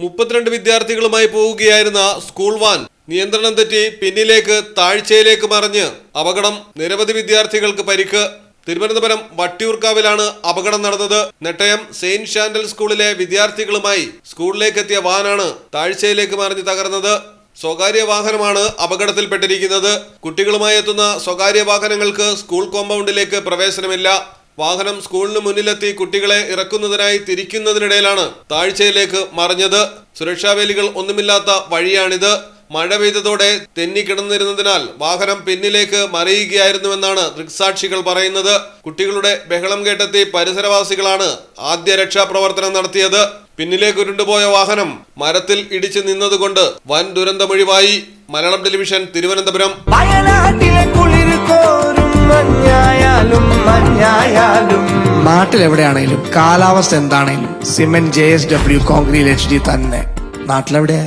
32 വിദ്യാർത്ഥികളുമായി പോവുകയായിരുന്ന school van നിയന്ത്രണം തെറ്റി പിന്നിലേക്ക് താഴ്ചയിലേക്ക് മറിഞ്ഞ് അപകടം. നിരവധി വിദ്യാർത്ഥികൾക്ക് പരിക്ക്. തിരുവനന്തപുരം വട്ടിയൂർക്കാവിലാണ് അപകടം നടന്നത്. നെട്ടയം സെയിന്റ് ഷാൻഡൽ സ്കൂളിലെ വിദ്യാർത്ഥികളുമായി സ്കൂളിലേക്ക് എത്തിയ വാനാണ് താഴ്ചയിലേക്ക് മറിഞ്ഞ് തകർന്നത്. സ്വകാര്യ വാഹനമാണ് അപകടത്തിൽപ്പെട്ടിരിക്കുന്നത്. കുട്ടികളുമായി എത്തുന്ന സ്വകാര്യ വാഹനങ്ങൾക്ക് സ്കൂൾ കോമ്പൗണ്ടിലേക്ക് പ്രവേശനമില്ല. വാഹനം സ്കൂളിന് മുന്നിലെത്തി കുട്ടികളെ ഇറക്കുന്നതിനായി തിരിക്കുന്നതിനിടയിലാണ് താഴ്ചയിലേക്ക് മറിഞ്ഞത്. സുരക്ഷാവേലികൾ ഒന്നുമില്ലാത്ത വഴിയാണിത്. മഴ പെയ്തതോടെ തെന്നിക്കിടന്നിരുന്നതിനാൽ വാഹനം പിന്നിലേക്ക് മറിയുകയായിരുന്നുവെന്നാണ് ദൃക്സാക്ഷികൾ പറയുന്നത്. കുട്ടികളുടെ ബഹളം കേട്ടെത്തി പരിസരവാസികളാണ് ആദ്യ രക്ഷാപ്രവർത്തനം നടത്തിയത്. പിന്നിലേക്ക് ഉരുണ്ടുപോയ വാഹനം മരത്തിൽ ഇടിച്ചു നിന്നതുകൊണ്ട് വൻ ദുരന്തമൊഴിവായി. മലയാളം ടെലിവിഷൻ, തിരുവനന്തപുരം. നാട്ടിലെവിടെയാണേലും കാലാവസ്ഥ എന്താണേലും സിമെന്റ് JSW കോൺക്രീറ്റ് HD തന്നെ. നാട്ടിലെവിടെയാ?